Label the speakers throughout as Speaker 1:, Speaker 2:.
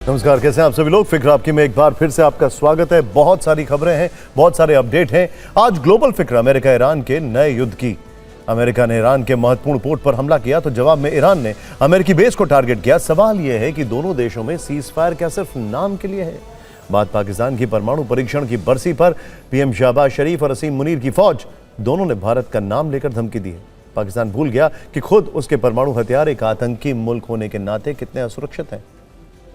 Speaker 1: नमस्कार, कैसे हैं आप सभी लोग। फिक्र आपकी में एक बार फिर से आपका स्वागत है। बहुत सारी खबरें हैं, बहुत सारे अपडेट हैं। आज ग्लोबल फिक्र अमेरिका ईरान के नए युद्ध की। अमेरिका ने ईरान के महत्वपूर्ण पोर्ट पर हमला किया तो जवाब में ईरान ने अमेरिकी बेस को टारगेट किया। सवाल यह है कि दोनों देशों में सीज फायर क्या सिर्फ नाम के लिए है? बात पाकिस्तान की परमाणु परीक्षण की बरसी पर पीएम शहबाज शरीफ और असीम मुनीर की फौज दोनों ने भारत का नाम लेकर धमकी दी है। पाकिस्तान भूल गया कि खुद उसके परमाणु हथियार एक आतंकी मुल्क होने के नाते कितने असुरक्षित हैं।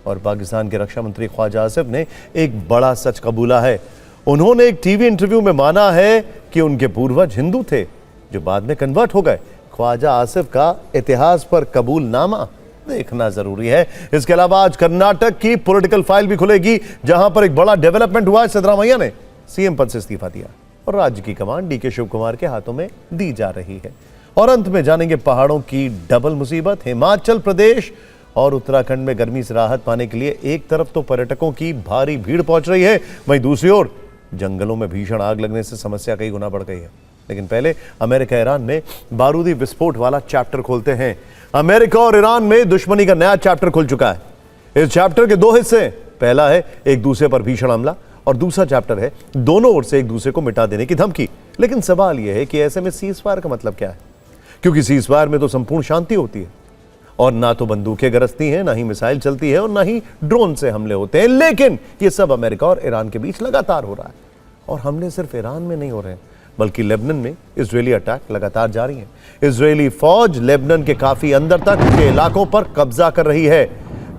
Speaker 1: और पाकिस्तान के रक्षा मंत्री ख्वाजा आसिफ ने एक बड़ा सच कबूला है। उन्होंने एक टीवी इंटरव्यू में माना है कि उनके पूर्वज हिंदू थे जो बाद में कन्वर्ट हो गए। ख्वाजा आसिफ का इतिहास पर कबूलनामा देखना जरूरी है। इसके अलावा आज कर्नाटक की पॉलिटिकल फाइल भी खुलेगी, जहां पर एक बड़ा डेवलपमेंट हुआ है। सिद्धरामैया ने सीएम पद से इस्तीफा दिया और राज्य की कमान डीके शिव कुमार के हाथों में दी जा रही है। और अंत में जानेंगे पहाड़ों की डबल मुसीबत। हिमाचल प्रदेश और उत्तराखंड में गर्मी से राहत पाने के लिए एक तरफ तो पर्यटकों की भारी भीड़ पहुंच रही है, वहीं दूसरी ओर जंगलों में भीषण आग लगने से समस्या कई गुना बढ़ गई है। लेकिन पहले अमेरिका ईरान में बारूदी विस्फोट वाला चैप्टर खोलते हैं। अमेरिका और ईरान में दुश्मनी का नया चैप्टर खुल चुका है। इस चैप्टर के दो हिस्से, पहला है एक दूसरे पर भीषण हमला और दूसरा चैप्टर है दोनों ओर से एक दूसरे को मिटा देने की धमकी। लेकिन सवाल यह है कि ऐसे में सीज फायर का मतलब क्या है? क्योंकि सीज फायर में तो संपूर्ण शांति होती है और ना तो बंदूकें गरजती हैं, ना ही मिसाइल चलती है और ना ही ड्रोन से हमले होते हैं। लेकिन ये सब अमेरिका और ईरान के बीच लगातार हो रहा है। और हमले सिर्फ ईरान में नहीं हो रहे हैं, बल्कि लेबनान में इजरायली अटैक लगातार जारी है। इजरायली फौज लेबनान के काफी अंदर तक के इलाकों पर कब्जा कर रही है,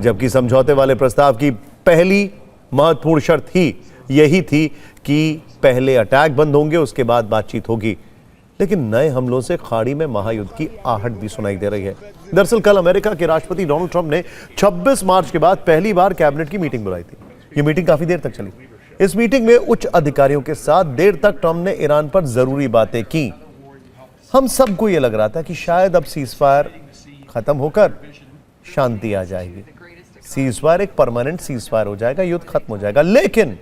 Speaker 1: जबकि समझौते वाले प्रस्ताव की पहली महत्वपूर्ण शर्त ही यही थी कि पहले अटैक बंद होंगे, उसके बाद बातचीत होगी। लेकिन नए हमलों से खाड़ी में महायुद्ध की आहट भी सुनाई दे रही है। दरअसल कल अमेरिका के राष्ट्रपति डोनाल्ड ट्रंप ने 26 मार्च के बाद पहली बार कैबिनेट की मीटिंग बुलाई थी। ये मीटिंग काफी देर तक चली। इस मीटिंग में उच्च अधिकारियों के साथ देर तक ट्रंप ने ईरान पर जरूरी बातें की। हम सबको यह लग रहा था कि शायद अब सीज फायर खत्म होकर शांति आ जाएगी, सीज फायर एक परमानेंट सीज फायर हो जाएगा, युद्ध खत्म हो जाएगा। लेकिन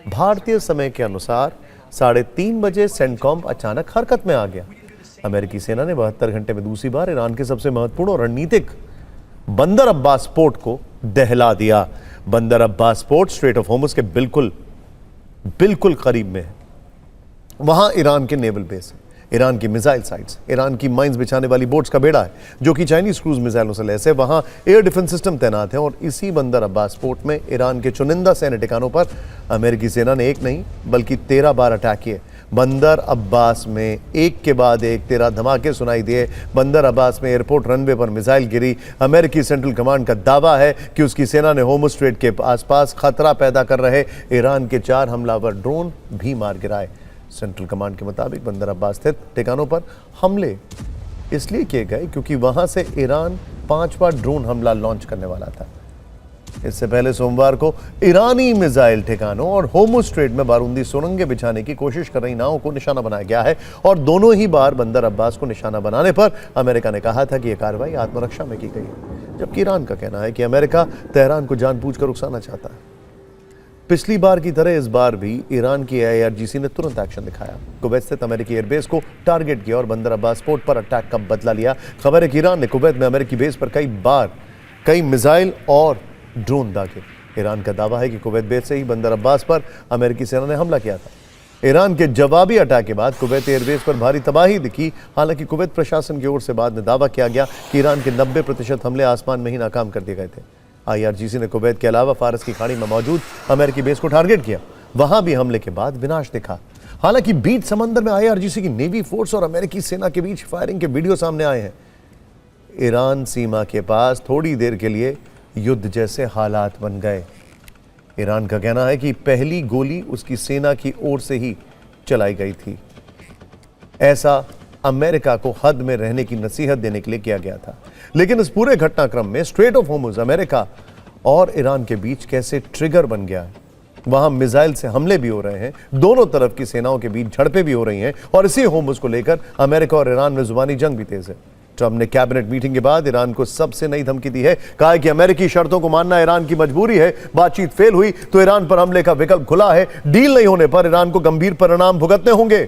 Speaker 1: भारतीय समय के अनुसार 3:30 बजे सेंटकॉम अचानक हरकत में आ गया। अमेरिकी सेना ने 72 घंटे में दूसरी बार ईरान के सबसे महत्वपूर्ण और रणनीतिक बंदर अब्बास पोर्ट को दहला दिया। बंदर Abbas port straight of Hormuz के बिल्कुल करीब में है। वहां ईरान के नेवल बेस है, ईरान की मिसाइल साइट्स, ईरान की माइंस बिछाने वाली बोट्स का बेड़ा है जो कि चाइनीज क्रूज मिसाइलों से लैस है। वहां एयर डिफेंस सिस्टम तैनात है। और इसी बंदर अब्बास पोर्ट में ईरान के चुनिंदा सैन्य ठिकानों पर अमेरिकी सेना ने एक नहीं बल्कि 13 बार अटैक किए। बंदर अब्बास में एक के बाद एक 13 धमाके सुनाई दिए। बंदर अब्बास में एयरपोर्ट रनवे पर मिसाइल गिरी। अमेरिकी सेंट्रल कमांड का दावा है कि उसकी सेना ने होर्मुज स्ट्रेट के आसपास खतरा पैदा कर रहे ईरान के 4 हमलावर ड्रोन भी मार गिराए। सेंट्रल कमांड के मुताबिक बंदर अब्बास स्थित ठिकानों पर हमले इसलिए किए गए क्योंकि वहां से ईरान 5 बार ड्रोन हमला लॉन्च करने वाला था। इससे पहले सोमवार को ईरानी मिसाइल ठिकानों और होर्मुज स्ट्रेट में बारूदी सुरंगें बिछाने की कोशिश कर रही नावों को निशाना बनाया गया है। और दोनों ही बार बंदर अब्बास को निशाना बनाने पर अमेरिका ने कहा था कि यह कार्रवाई आत्मरक्षा में की गई है, जबकि ईरान का कहना है कि अमेरिका तेहरान को जानबूझकर उकसाना चाहता है। पिछली बार की तरह इस बार भी ईरान की IRGC ने तुरंत एक्शन दिखाया। कुवैत स्थित अमेरिकी एयरबेस को टारगेट किया और बंदर अब्बास पोर्ट पर अटैक का बदला लिया। खबर है कि ईरान ने कुवैत में अमेरिकी बेस पर कई मिसाइल और ड्रोन दागे। ईरान का दावा है कि कुवैत बेस से ही बंदर अब्बास पर अमेरिकी सेना ने हमला किया था। ईरान के जवाबी अटैक के बाद कुवैत एयरबेस पर भारी तबाही दिखी। हालांकि कुवैत प्रशासन की ओर से बाद में दावा किया गया कि ईरान के 90% हमले आसमान में ही नाकाम कर दिए गए थे। IRGC ने कुवैत के अलावा फारस की खाड़ी में मौजूद अमेरिकी बेस को टारगेट किया। वहां भी हमले के बाद विनाश दिखा। हालांकि बीच समंदर में IRGC की नेवी फोर्स और अमेरिकी सेना के बीच फायरिंग के वीडियो सामने आए हैं। ईरान सीमा के पास थोड़ी देर के लिए युद्ध जैसे हालात बन गए। ईरान का कहना है कि पहली गोली उसकी सेना की ओर से ही चलाई गई थी। ऐसा अमेरिका को हद में रहने की नसीहत देने के लिए किया गया था। लेकिन इस पूरे घटनाक्रम में स्ट्रेट ऑफ होर्मुज अमेरिका और ईरान के बीच कैसे ट्रिगर बन गया है। वहां मिसाइल से हमले भी हो रहे हैं, दोनों तरफ की सेनाओं के बीच झड़पें भी हो रही हैं और इसी होर्मुज को लेकर अमेरिका और ईरान में जुबानी जंग भी तेज है। ट्रंप ने कैबिनेट मीटिंग के बाद ईरान को सबसे नई धमकी दी है। कहा है कि अमेरिकी शर्तों को मानना ईरान की मजबूरी है। बातचीत फेल हुई तो ईरान पर हमले का विकल्प खुला है। डील नहीं होने पर ईरान को गंभीर परिणाम भुगतने होंगे।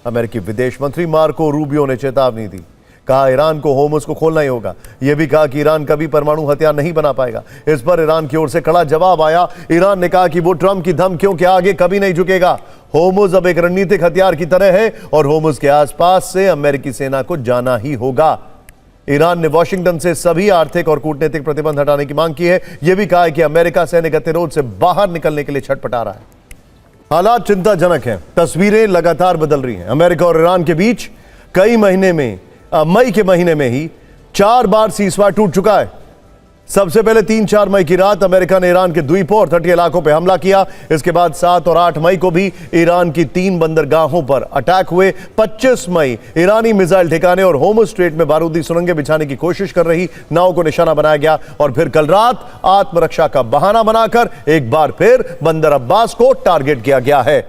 Speaker 1: अमेरिकी विदेश मंत्री मार्को रूबियो ने चेतावनी दी। कहा ईरान को होर्मुज को खोलना ही होगा। यह भी कहा कि ईरान कभी परमाणु हथियार नहीं बना पाएगा। इस पर ईरान की ओर से कड़ा जवाब आया। ईरान ने कहा कि वो ट्रंप की धमकियों के आगे कभी नहीं झुकेगा। होर्मुज अब एक रणनीतिक हथियार की तरह है और होर्मुज के आसपास से अमेरिकी सेना को जाना ही होगा। ईरान ने वॉशिंगटन से सभी आर्थिक और कूटनीतिक प्रतिबंध हटाने की मांग की है। यह भी कहा है कि अमेरिका सैन्य गतिरोध से बाहर निकलने के लिए छटपटा रहा है। हालात चिंताजनक हैं, तस्वीरें लगातार बदल रही हैं। अमेरिका और ईरान के बीच मई के महीने में ही 4 बार सीजफायर टूट चुका है। सबसे पहले 3-4 मई की रात अमेरिका ने ईरान के द्वीपों और तटीय इलाकों पर हमला किया। इसके बाद 7 और 8 मई को भी ईरान की 3 बंदरगाहों पर अटैक हुए। 25 मई ईरानी मिसाइल ठिकाने और होर्मुज स्ट्रेट में बारूदी सुरंगें बिछाने की कोशिश कर रही नाव को निशाना बनाया गया और फिर कल रात आत्मरक्षा का बहाना बनाकर एक बार फिर बंदर अब्बास को टारगेट किया गया है।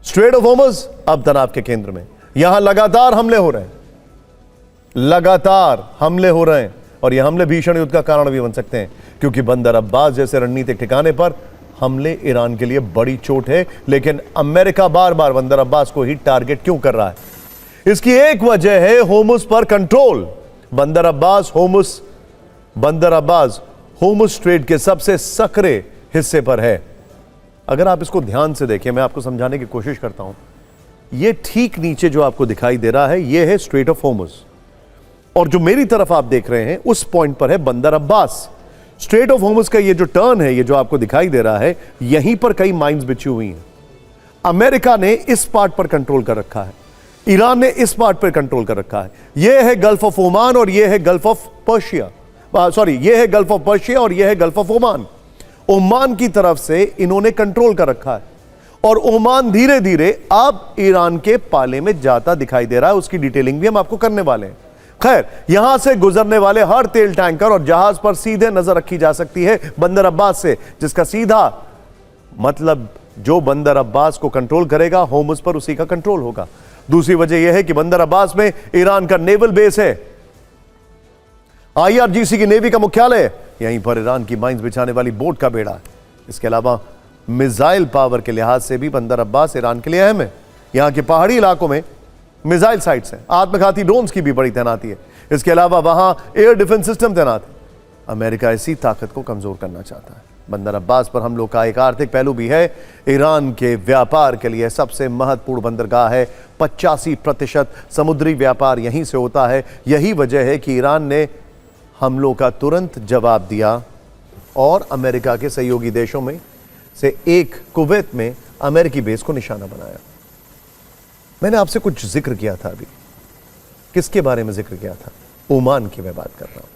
Speaker 1: स्ट्रेट ऑफ होर्मुज अब तनाव के केंद्र में। यहां लगातार हमले हो रहे हैं, लगातार हमले हो रहे हैं और यह हमले भीषण युद्ध का कारण भी बन सकते हैं, क्योंकि बंदर अब्बास जैसे रणनीतिक ठिकाने पर हमले ईरान के लिए बड़ी चोट है। लेकिन अमेरिका बार बार बंदर अब्बास को ही टारगेट क्यों कर रहा है? इसकी एक वजह है होर्मुज पर कंट्रोल। बंदर अब्बास होर्मुज स्ट्रेट के सबसे सकरे हिस्से पर है। अगर आप इसको ध्यान से देखें, मैं आपको समझाने की कोशिश करता हूं। यह ठीक नीचे जो आपको दिखाई दे रहा है, यह है स्ट्रेट ऑफ होर्मुज और जो मेरी तरफ आप देख रहे हैं उस पॉइंट पर है बंदर अब्बास। स्ट्रेट ऑफ होर्मुज का ये जो टर्न है, ये जो आपको दिखाई दे रहा है, यहीं पर कई माइंस बिछी हुई हैं। अमेरिका ने इस पार्ट पर कंट्रोल कर रखा है, ईरान ने इस पार्ट पर कंट्रोल कर रखा है। यह है गल्फ ऑफ ओमान और यह है गल्फ ऑफ पर्शिया, यह है गल्फ ऑफ पर्शिया और यह है गल्फ ऑफ ओमान। ओमान की तरफ से इन्होंने कंट्रोल कर रखा है और ओमान धीरे धीरे अब ईरान के पाले में जाता दिखाई दे रहा है। उसकी डिटेलिंग भी हम आपको करने वाले हैं। खैर, यहां से गुजरने वाले हर तेल टैंकर और जहाज पर सीधे नजर रखी जा सकती है बंदर अब्बास से, जिसका सीधा मतलब जो बंदर अब्बास को कंट्रोल करेगा होर्मुज पर उसी का कंट्रोल होगा। दूसरी वजह यह है कि बंदर अब्बास में ईरान का नेवल बेस है, IRGC की नेवी का मुख्यालय है। यहीं पर ईरान की माइंस बिछाने वाली बोट का बेड़ा है। इसके अलावा मिसाइल पावर के लिहाज से भी बंदर अब्बास ईरान के लिए अहम है। यहां के पहाड़ी इलाकों में मिसाइल साइट्स हैं, आत्मघाती ड्रोन्स की भी बड़ी तैनाती है। इसके अलावा वहां एयर डिफेंस सिस्टम तैनात है। अमेरिका इसी ताकत को कमजोर करना चाहता है। बंदर अब्बास पर हमलों का एक आर्थिक पहलू भी है। ईरान के व्यापार के लिए सबसे महत्वपूर्ण बंदरगाह है। 85% समुद्री व्यापार यहीं से होता है। यही वजह है कि ईरान ने हमलों का तुरंत जवाब दिया और अमेरिका के सहयोगी देशों में से एक कुवैत में अमेरिकी बेस को निशाना बनाया। मैंने आपसे कुछ जिक्र किया था अभी, किसके बारे में जिक्र किया था? ओमान की मैं बात कर रहा हूं,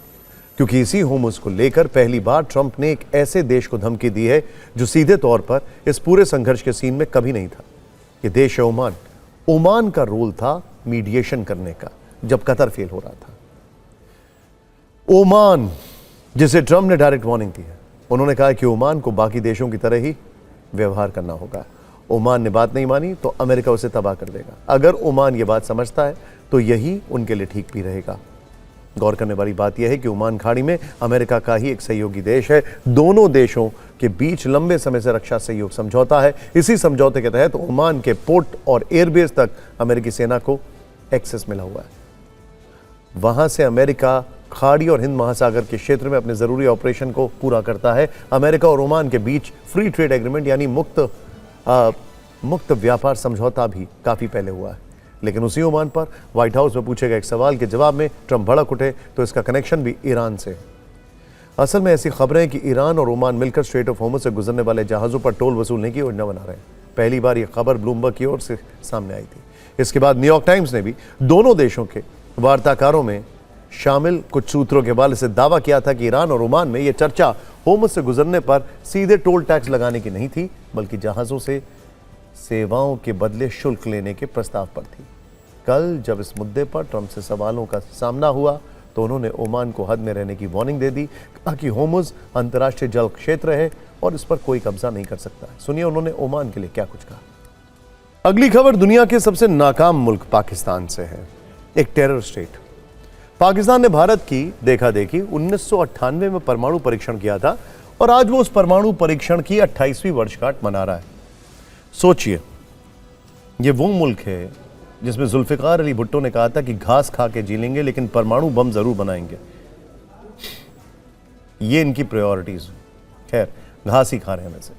Speaker 1: क्योंकि इसी होर्मुज को लेकर पहली बार ट्रंप ने एक ऐसे देश को धमकी दी है जो सीधे तौर पर इस पूरे संघर्ष के सीन में कभी नहीं था। यह देश है ओमान। ओमान का रोल था मीडिएशन करने का जब कतर फेल हो रहा था। ओमान, जिसे ट्रंप ने डायरेक्ट वार्निंग दी है, उन्होंने कहा कि ओमान को बाकी देशों की तरह ही व्यवहार करना होगा। ओमान ने बात नहीं मानी तो अमेरिका उसे तबाह कर देगा। अगर ओमान ये बात समझता है तो यही उनके लिए ठीक भी रहेगा। गौर करने वाली बात यह है कि ओमान खाड़ी में अमेरिका का ही एक सहयोगी देश है। दोनों देशों के बीच लंबे समय से रक्षा सहयोग समझौता है। इसी समझौते के तहत ओमान के पोर्ट और एयरबेस तक अमेरिकी सेना को एक्सेस मिला हुआ है। वहां से अमेरिका खाड़ी और हिंद महासागर के क्षेत्र में अपने जरूरी ऑपरेशन को पूरा करता है। अमेरिका और ओमान के बीच फ्री ट्रेड एग्रीमेंट यानी मुक्त व्यापार समझौता भी काफी पहले हुआ है। लेकिन उसी ओमान पर व्हाइट हाउस में पूछे गए एक सवाल के जवाब में ट्रंप भड़क उठे तो इसका कनेक्शन भी ईरान से। असल में ऐसी खबरें हैं कि ईरान और ओमान मिलकर स्ट्रेट ऑफ होर्मुज से गुजरने वाले जहाजों पर टोल वसूलने की योजना बना रहे हैं। पहली बार यह खबर ब्लूमबर्ग की ओर से सामने आई थी। इसके बाद न्यूयॉर्क टाइम्स ने भी दोनों देशों के वार्ताकारों में शामिल कुछ सूत्रों के हवाले से दावा किया था कि ईरान और ओमान में यह चर्चा होर्मुज से गुजरने पर सीधे टोल टैक्स लगाने की नहीं थी, बल्कि जहाजों से सेवाओं के बदले शुल्क लेने के प्रस्ताव पर थी। कल जब इस मुद्दे पर ट्रंप से सवालों का सामना हुआ तो उन्होंने ओमान को हद में रहने की वार्निंग दे दी। कहा कि होर्मुज अंतर्राष्ट्रीय जल क्षेत्र है और इस पर कोई कब्जा नहीं कर सकता। सुनिए उन्होंने ओमान के लिए क्या कुछ कहा। अगली खबर दुनिया के सबसे नाकाम मुल्क पाकिस्तान से है। एक टेरर स्टेट। पाकिस्तान ने भारत की देखा देखी 1998 में परमाणु परीक्षण किया था और आज वो उस परमाणु परीक्षण की 28वीं वर्षगांठ मना रहा है। सोचिए, ये वो मुल्क है जिसमें जुल्फिकार अली भुट्टो ने कहा था कि घास खा के जी लेंगे लेकिन परमाणु बम जरूर बनाएंगे। ये इनकी प्रायोरिटीज। खैर, घास ही खा रहे हैं। वैसे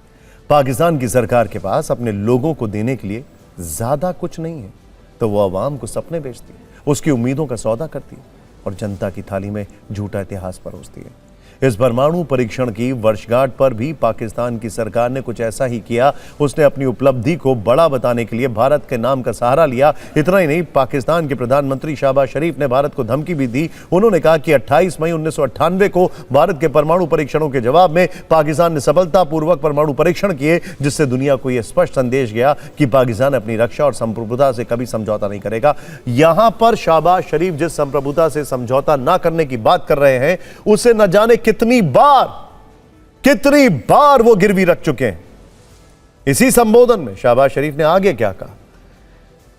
Speaker 1: पाकिस्तान की सरकार के पास अपने लोगों को देने के लिए ज्यादा कुछ नहीं है, तो वो अवाम को सपने बेचती है, उसकी उम्मीदों का सौदा करती है और जनता की थाली में झूठा इतिहास परोसती है। इस परमाणु परीक्षण की वर्षगांठ पर भी पाकिस्तान की सरकार ने कुछ ऐसा ही किया। उसने अपनी उपलब्धि को बड़ा बताने के लिए भारत के नाम का सहारा लिया। इतना ही नहीं, पाकिस्तान के प्रधानमंत्री शहबाज शरीफ ने भारत को धमकी भी दी। उन्होंने कहा कि 28 मई 1998 को भारत के परमाणु परीक्षणों के जवाब में पाकिस्तान ने सफलतापूर्वक परमाणु परीक्षण किए, जिससे दुनिया को यह स्पष्ट संदेश गया कि पाकिस्तान अपनी रक्षा और संप्रभुता से कभी समझौता नहीं करेगा। यहां पर शहबाज शरीफ जिस संप्रभुता से समझौता ना करने की बात कर रहे हैं, उसे न जाने कितनी बार वो गिरवी रख चुके हैं। इसी संबोधन में शहबाज शरीफ ने आगे क्या कहा,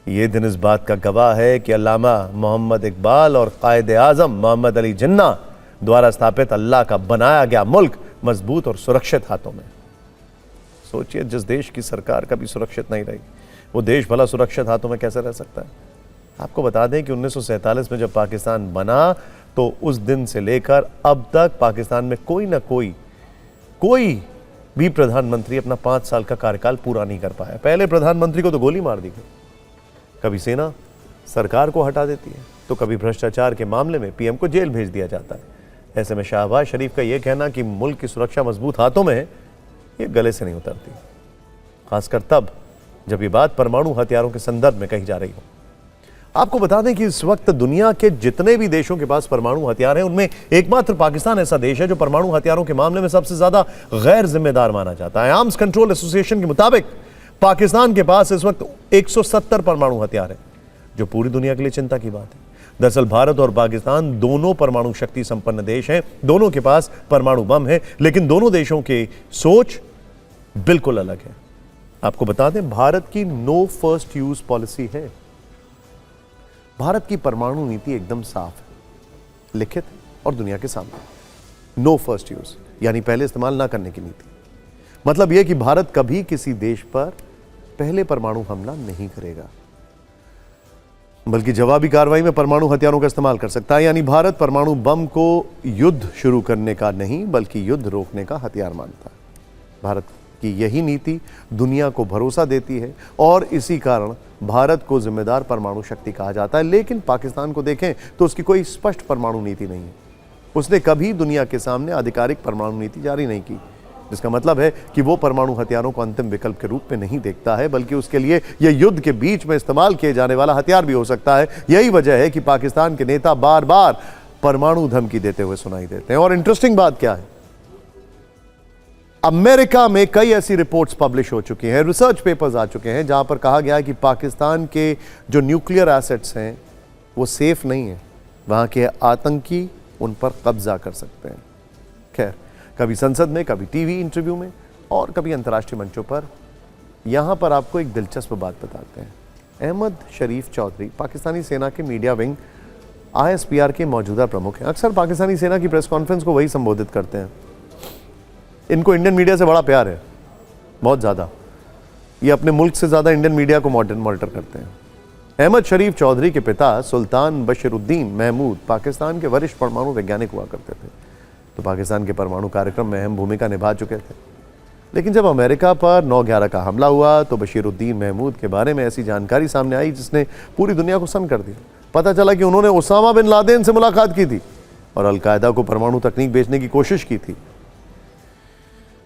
Speaker 1: यह दिन इस बात का गवाह है कि अल्लामा मोहम्मद इकबाल और कायद आजम मोहम्मद अली जिन्ना द्वारा स्थापित अल्लाह का बनाया गया मुल्क मजबूत और सुरक्षित हाथों में। सोचिए, जिस देश की सरकार कभी सुरक्षित नहीं रही, वो देश भला सुरक्षित हाथों में कैसे रह सकता है। आपको बता दें कि 1947 में जब पाकिस्तान बना तो उस दिन से लेकर अब तक पाकिस्तान में कोई भी प्रधानमंत्री अपना 5 साल का कार्यकाल पूरा नहीं कर पाया। पहले प्रधानमंत्री को तो गोली मार दी गई, कभी सेना सरकार को हटा देती है, तो कभी भ्रष्टाचार के मामले में पीएम को जेल भेज दिया जाता है। ऐसे में शहबाज शरीफ का यह कहना कि मुल्क की सुरक्षा मजबूत हाथों में है, ये गले से नहीं उतरती, खासकर तब जब ये बात परमाणु हथियारों के संदर्भ में कही जा रही हो। आपको बता दें कि इस वक्त दुनिया के जितने भी देशों के पास परमाणु हथियार हैं, उनमें एकमात्र पाकिस्तान ऐसा देश है जो परमाणु हथियारों के मामले में सबसे ज्यादा गैर जिम्मेदार माना जाता है। आर्म्स कंट्रोल एसोसिएशन के मुताबिक पाकिस्तान के पास इस वक्त 170 परमाणु हथियार हैं, जो पूरी दुनिया के लिए चिंता की बात है। दरअसल भारत और पाकिस्तान दोनों परमाणु शक्ति संपन्न देश हैं, दोनों के पास परमाणु बम है, लेकिन दोनों देशों की सोच बिल्कुल अलग है। आपको बता दें, भारत की नो फर्स्ट यूज पॉलिसी है। भारत की परमाणु नीति एकदम साफ है, लिखित और दुनिया के सामने। नो फर्स्ट यूज यानी पहले इस्तेमाल ना करने की नीति। मतलब यह कि भारत कभी किसी देश पर पहले परमाणु हमला नहीं करेगा, बल्कि जवाबी कार्रवाई में परमाणु हथियारों का इस्तेमाल कर सकता है। यानी भारत परमाणु बम को युद्ध शुरू करने का नहीं, बल्कि युद्ध रोकने का हथियार मानता है। भारत की यही नीति दुनिया को भरोसा देती है और इसी कारण भारत को जिम्मेदार परमाणु शक्ति कहा जाता है। लेकिन पाकिस्तान को देखें तो उसकी कोई स्पष्ट परमाणु नीति नहीं है। उसने कभी दुनिया के सामने आधिकारिक परमाणु नीति जारी नहीं की, जिसका मतलब है कि वो परमाणु हथियारों को अंतिम विकल्प के रूप में नहीं देखता है, बल्कि उसके लिए यह युद्ध के बीच में इस्तेमाल किए जाने वाला हथियार भी हो सकता है। यही वजह है कि पाकिस्तान के नेता बार बार परमाणु धमकी देते हुए सुनाई देते हैं। और इंटरेस्टिंग बात क्या है, अमेरिका में कई ऐसी रिपोर्ट्स पब्लिश हो चुकी हैं, रिसर्च पेपर्स आ चुके हैं, जहां पर कहा गया है कि पाकिस्तान के जो न्यूक्लियर एसेट्स हैं वो सेफ नहीं है, वहां के आतंकी उन पर कब्जा कर सकते हैं। खैर, कभी संसद में, कभी टीवी इंटरव्यू में और कभी अंतर्राष्ट्रीय मंचों पर। यहां पर आपको एक दिलचस्प बात बताते हैं। अहमद शरीफ चौधरी पाकिस्तानी सेना के मीडिया विंग ISPR के मौजूदा प्रमुख हैं। अक्सर पाकिस्तानी सेना की प्रेस कॉन्फ्रेंस को वही संबोधित करते हैं। इनको इंडियन मीडिया से बड़ा प्यार है, बहुत ज़्यादा। ये अपने मुल्क से ज़्यादा इंडियन मीडिया को मॉनिटर करते हैं। अहमद शरीफ चौधरी के पिता सुल्तान बशीरुद्दीन महमूद पाकिस्तान के वरिष्ठ परमाणु वैज्ञानिक हुआ करते थे, तो पाकिस्तान के परमाणु कार्यक्रम में अहम भूमिका निभा चुके थे। लेकिन जब अमेरिका पर 9/11 का हमला हुआ तो बशीरुद्दीन महमूद के बारे में ऐसी जानकारी सामने आई जिसने पूरी दुनिया को सन्न कर दिया। पता चला कि उन्होंने उसामा बिन लादेन से मुलाकात की थी और अलकायदा को परमाणु तकनीक बेचने की कोशिश की थी।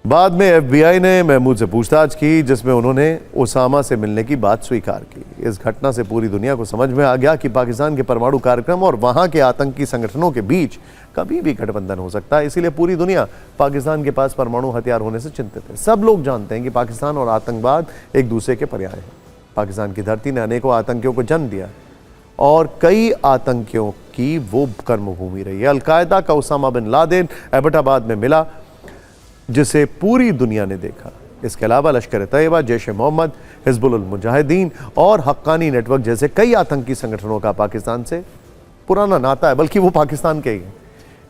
Speaker 1: बाद में FBI ने महमूद से पूछताछ की, जिसमें उन्होंने उसामा से मिलने की बात स्वीकार की। इस घटना से पूरी दुनिया को समझ में आ गया कि पाकिस्तान के परमाणु कार्यक्रम और वहां के आतंकी संगठनों के बीच कभी भी गठबंधन हो सकता है। इसीलिए पूरी दुनिया पाकिस्तान के पास परमाणु हथियार होने से चिंतित है। सब लोग जानते हैं कि पाकिस्तान और आतंकवाद एक दूसरे के पर्याय है। पाकिस्तान की धरती ने अनेकों आतंकियों को जन्म दिया और कई आतंकियों की वो कर्मभूमि रही है। अलकायदा का उसामा बिन लादेन एबटाबाद में मिला, जिसे पूरी दुनिया ने देखा। इसके अलावा लश्कर तैयबा, जैश ए मोहम्मद, हिजबुल मुजाहिदीन और हक्कानी नेटवर्क जैसे कई आतंकी संगठनों का पाकिस्तान से पुराना नाता है, बल्कि वो पाकिस्तान के ही हैं।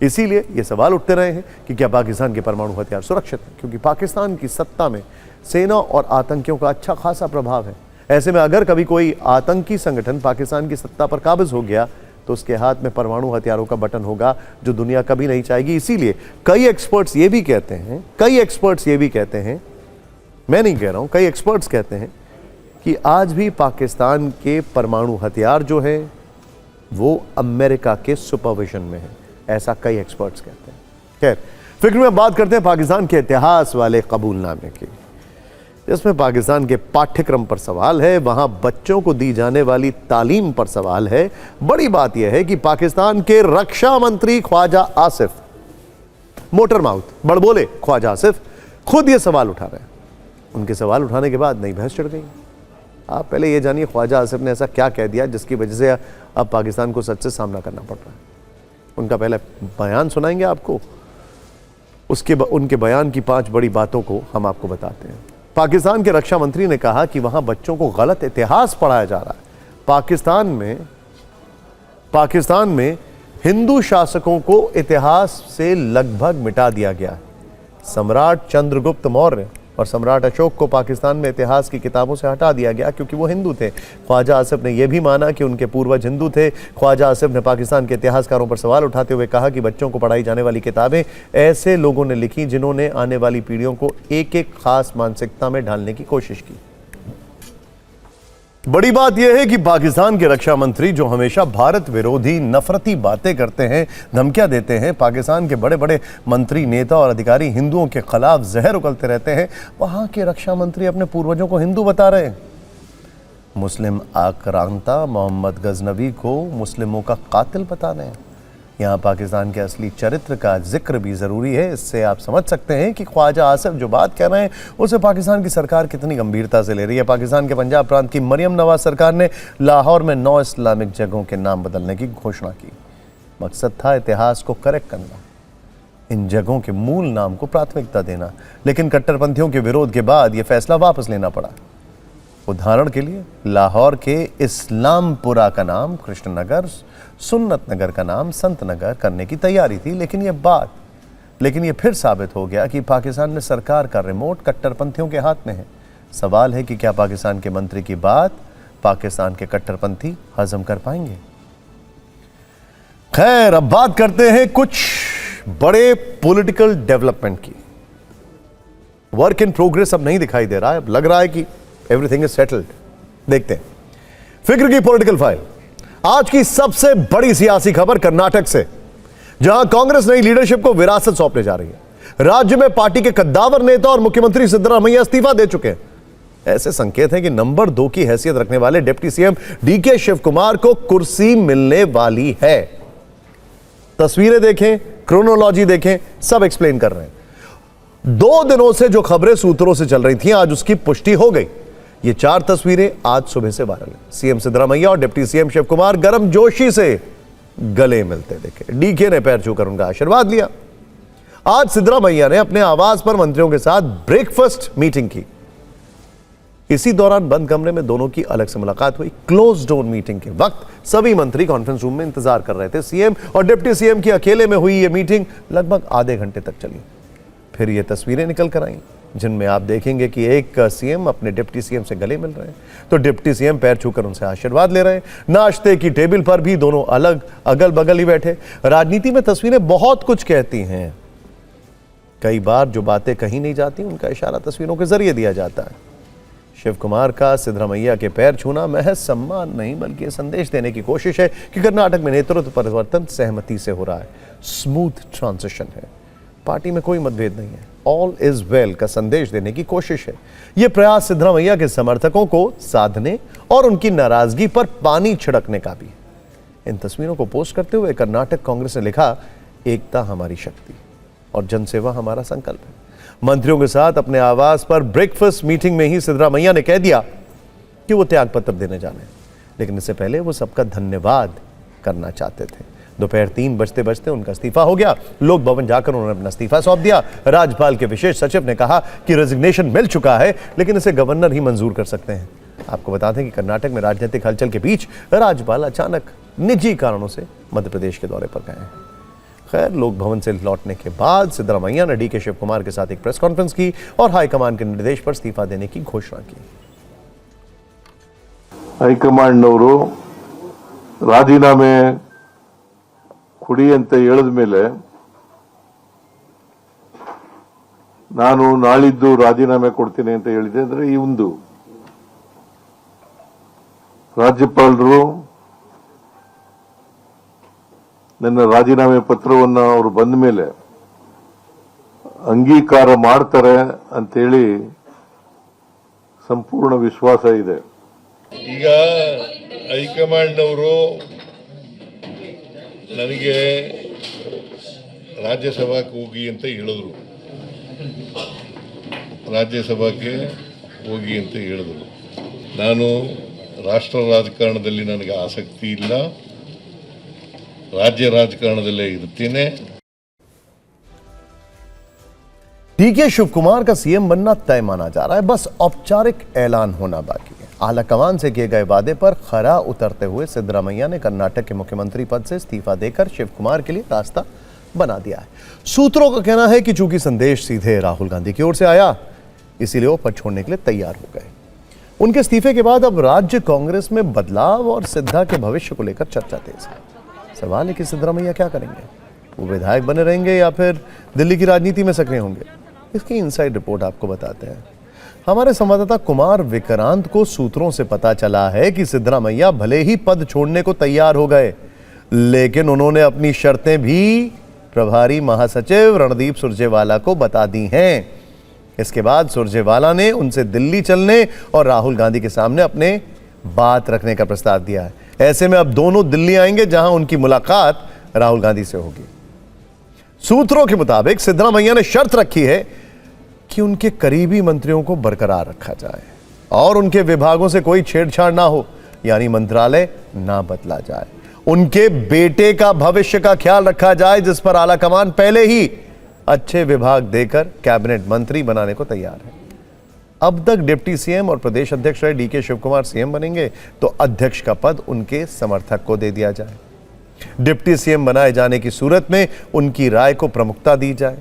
Speaker 1: इसीलिए ये सवाल उठते रहे हैं कि क्या पाकिस्तान के परमाणु हथियार सुरक्षित हैं, क्योंकि पाकिस्तान की सत्ता में सेना और आतंकियों का अच्छा खासा प्रभाव है। ऐसे में अगर कभी कोई आतंकी संगठन पाकिस्तान की सत्ता पर काबिज हो गया तो उसके हाथ में परमाणु हथियारों का बटन होगा, जो दुनिया कभी नहीं चाहेगी। इसीलिए कई एक्सपर्ट्स ये भी कहते हैं, मैं नहीं कह रहा हूं, कई एक्सपर्ट्स कहते हैं कि आज भी पाकिस्तान के परमाणु हथियार जो है वो अमेरिका के सुपरविजन में है, ऐसा कई एक्सपर्ट्स कहते हैं। खैर, फिक्र में बात करते हैं पाकिस्तान के इतिहास वाले कबूलनामे की, जिसमें पाकिस्तान के पाठ्यक्रम पर सवाल है, वहां बच्चों को दी जाने वाली तालीम पर सवाल है। बड़ी बात यह है कि पाकिस्तान के रक्षा मंत्री ख्वाजा आसिफ, मोटर माउथ बड़बोले ख्वाजा आसिफ, खुद ये सवाल उठा रहे हैं। उनके सवाल उठाने के बाद नई बहस चढ़ गई। आप पहले ये जानिए ख्वाजा आसिफ ने ऐसा क्या कह दिया जिसकी वजह से अब पाकिस्तान को सच से सामना करना पड़ रहा है। उनका पहले बयान सुनाएंगे आपको, उनके बयान की 5 बड़ी बातों को हम आपको बताते हैं। पाकिस्तान के रक्षा मंत्री ने कहा कि वहां बच्चों को गलत इतिहास पढ़ाया जा रहा है। पाकिस्तान में हिंदू शासकों को इतिहास से लगभग मिटा दिया गया है। सम्राट चंद्रगुप्त मौर्य और सम्राट अशोक को पाकिस्तान में इतिहास की किताबों से हटा दिया गया क्योंकि वो हिंदू थे। ख्वाजा आसिफ ने यह भी माना कि उनके पूर्वज हिंदू थे। ख्वाजा आसिफ ने पाकिस्तान के इतिहासकारों पर सवाल उठाते हुए कहा कि बच्चों को पढ़ाई जाने वाली किताबें ऐसे लोगों ने लिखी जिन्होंने आने वाली पीढ़ियों को एक एक खास मानसिकता में ढालने की कोशिश की। बड़ी बात यह है कि पाकिस्तान के रक्षा मंत्री, जो हमेशा भारत विरोधी नफरती बातें करते हैं, धमकियां देते हैं, पाकिस्तान के बड़े बड़े मंत्री, नेता और अधिकारी हिंदुओं के खिलाफ जहर उगलते रहते हैं, वहां के रक्षा मंत्री अपने पूर्वजों को हिंदू बता रहे हैं। मुस्लिम आक्रांता मोहम्मद गजनवी को मुस्लिमों का कातिल बता रहे हैं। यहाँ पाकिस्तान के असली चरित्र का जिक्र भी ज़रूरी है। इससे आप समझ सकते हैं कि ख्वाजा आसिफ जो बात कह रहे हैं उसे पाकिस्तान की सरकार कितनी गंभीरता से ले रही है। पाकिस्तान के पंजाब प्रांत की मरियम नवाज सरकार ने लाहौर में 9 इस्लामिक जगहों के नाम बदलने की घोषणा की। मकसद था इतिहास को करेक्ट करना, इन जगहों के मूल नाम को प्राथमिकता देना, लेकिन कट्टरपंथियों के विरोध के बाद यह फैसला वापस लेना पड़ा। उदाहरण के लिए लाहौर के इस्लामपुरा का नाम कृष्णनगर, सुन्नत नगर का नाम संत नगर करने की तैयारी थी, लेकिन यह फिर साबित हो गया कि पाकिस्तान में सरकार का रिमोट कट्टरपंथियों के हाथ में है। सवाल है कि क्या पाकिस्तान के मंत्री की बात पाकिस्तान के कट्टरपंथी हजम कर पाएंगे। खैर, अब बात करते हैं कुछ बड़े पॉलिटिकल डेवलपमेंट की। वर्क इन प्रोग्रेस अब नहीं दिखाई दे रहा है, अब लग रहा है कि एवरीथिंग इज सेटल्ड। देखते हैं फिक्र की पॉलिटिकल फाइल। आज की सबसे बड़ी सियासी खबर कर्नाटक से, जहां कांग्रेस नई लीडरशिप को विरासत सौंपने जा रही है। राज्य में पार्टी के कद्दावर नेता और मुख्यमंत्री सिद्धरामैया इस्तीफा दे चुके हैं। ऐसे संकेत हैं कि नंबर 2 की हैसियत रखने वाले डिप्टी सीएम डीके शिवकुमार को कुर्सी मिलने वाली है। तस्वीरें देखें, क्रोनोलॉजी देखें, सब एक्सप्लेन कर रहे हैं। 2 दिनों से जो खबरें सूत्रों से चल रही थी, आज उसकी पुष्टि हो गई। ये 4 तस्वीरें आज सुबह से वायरल है। सीएम सिद्धरामैया और डिप्टी सीएम शिवकुमार गर्मजोशी से गले मिलते दिखे। डीके ने पैर छूकर उनका आशीर्वाद लिया। आज सिद्धरामैया ने अपने आवास पर मंत्रियों के साथ ब्रेकफास्ट मीटिंग की। इसी दौरान बंद कमरे में दोनों की अलग से मुलाकात हुई। क्लोज डोर मीटिंग के वक्त सभी मंत्री कॉन्फ्रेंस रूम में इंतजार कर रहे थे। सीएम और डिप्टी सीएम की अकेले में हुई यह मीटिंग लगभग आधे घंटे तक चली। फिर ये तस्वीरें निकल कर आई जिनमें आप देखेंगे कि एक सीएम अपने डिप्टी सीएम से गले मिल रहे हैं, तो डिप्टी सीएम पैर छूकर उनसे आशीर्वाद ले रहे हैं। नाश्ते की टेबल पर भी दोनों अलग अगल बगल ही बैठे। राजनीति में तस्वीरें बहुत कुछ कहती हैं। कई बार जो बातें कही नहीं जाती उनका इशारा तस्वीरों के जरिए दिया जाता है। शिवकुमार का सिद्धरामैया के पैर छूना महज सम्मान नहीं बल्कि संदेश देने की कोशिश है कि कर्नाटक में नेतृत्व परिवर्तन सहमति से हो रहा है, स्मूथ ट्रांजिशन है, पार्टी में कोई मतभेद नहीं है, ऑल इज वेल का संदेश देने की कोशिश है। यह प्रयास सिद्धरामैया के समर्थकों को साधने और उनकी नाराजगी पर पानी छिड़कने का भी है। इन तस्वीरों को पोस्ट करते हुए कर्नाटक कांग्रेस ने लिखा, एकता हमारी शक्ति और जनसेवा हमारा संकल्प है। मंत्रियों के साथ अपने आवास पर ब्रेकफास्ट मीटिंग में ही सिद्धरामैया ने कह दिया कि वो त्यागपत्र देने जाने, लेकिन इससे पहले वो सबका धन्यवाद करना चाहते थे। दोपहर 3 बजते बजते उनका इस्तीफा हो गया। लोक भवन जाकर उन्होंने अपना इस्तीफा सौंप दिया। राज्यपाल के विशेष सचिव ने कहा कि रेजिग्नेशन मिल चुका है, लेकिन इसे गवर्नर ही मंजूर कर सकते हैं। आपको बता दें कि कर्नाटक में राजनीतिक हलचल के बीच राज्यपाल अचानक निजी कारणों से मध्य प्रदेश के दौरे पर गए हैं। खैर, लोक भवन से लौटने के बाद सिद्धरामैया ने डीके शिवकुमार के साथ एक प्रेस कॉन्फ्रेंस की और हाईकमान के निर्देश पर इस्तीफा देने की घोषणा की।
Speaker 2: ಹೈಕಮಾಂಡ್ನವರು ರಾಜೀನಾಮೆ ಕೊಡಿ ಅಂತ ಹೇಳಿದ ಮೇಲೆ ನಾನು ನಾಳಿದ್ದು ರಾಜೀನಾಮೆ ಕೊಡ್ತೀನಿ ಅಂತ ಹೇಳಿದೆ. ಅಂದ್ರೆ ಈ ಒಂದು ರಾಜ್ಯಪಾಲರು ನನ್ನ ರಾಜೀನಾಮೆ ಪತ್ರವನ್ನು ಅವರು ಬಂದ ಮೇಲೆ ಅಂಗೀಕಾರ ಮಾಡ್ತಾರೆ ಅಂತೇಳಿ ಸಂಪೂರ್ಣ ವಿಶ್ವಾಸ ಇದೆ.
Speaker 3: ಈಗ ಹೈಕಮಾಂಡ್ನವರು ನನಗೆ ರಾಜ್ಯಸಭಾಕ್ಕೆ ಹೋಗಿ ಅಂತ ಹೇಳಿದ್ರು. ರಾಜ್ಯಸಭಾಕ್ಕೆ ಹೋಗಿ ಅಂತ ಹೇಳಿದ್ರು. ನಾನು ರಾಷ್ಟ್ರ ರಾಜಕಾರಣದಲ್ಲಿ ನನಗೆ ಆಸಕ್ತಿ ಇಲ್ಲ, राज्य राजकारणदಲ್ಲೇ ಇರ್ತೀನಿ.
Speaker 1: डीके शिव कुमार का सीएम बनना तय माना जा रहा है, बस औपचारिक ऐलान होना बाकी है। आलाकमान से किए गए वादे पर खरा उतरते हुए सिद्धरामैया ने कर्नाटक के मुख्यमंत्री पद से इस्तीफा देकर शिव कुमार के लिए रास्ता बना दिया है। सूत्रों का कहना है कि चूंकि संदेश सीधे राहुल गांधी की ओर से आया, इसीलिए वो पद छोड़ने के लिए तैयार हो गए। उनके इस्तीफे के बाद अब राज्य कांग्रेस में बदलाव और सिद्धा के भविष्य को लेकर चर्चा तेज है। सवाल है कि सिद्धरामैया क्या करेंगे, वो विधायक बने रहेंगे या फिर दिल्ली की राजनीति में सक्रिय होंगे। इसकी इनसाइड रिपोर्ट आपको बताते हैं। हमारे संवाददाता कुमार विक्रांत को सूत्रों से पता चला है कि सिद्धरामैया भले ही पद छोड़ने को तैयार हो गए, लेकिन उन्होंने अपनी शर्तें भी प्रभारी महासचिव रणदीप सुरजेवाला को बता दी हैं। इसके बाद सुरजेवाला ने उनसे दिल्ली चलने और राहुल गांधी के सामने अपने बात रखने का प्रस्ताव दिया है। ऐसे में अब दोनों दिल्ली आएंगे, जहां उनकी मुलाकात राहुल गांधी से होगी। सूत्रों के मुताबिक सिद्धरामैया ने शर्त रखी है कि उनके करीबी मंत्रियों को बरकरार रखा जाए और उनके विभागों से कोई छेड़छाड़ ना हो, यानी मंत्रालय ना बदला जाए। उनके बेटे का भविष्य का ख्याल रखा जाए, जिस पर आलाकमान पहले ही अच्छे विभाग देकर कैबिनेट मंत्री बनाने को तैयार है। अब तक डिप्टी सीएम और प्रदेश अध्यक्ष रहे डीके शिव कुमार सीएम बनेंगे तो अध्यक्ष का पद उनके समर्थक को दे दिया जाए। डिप्टी सीएम बनाए जाने की सूरत में उनकी राय को प्रमुखता दी जाए।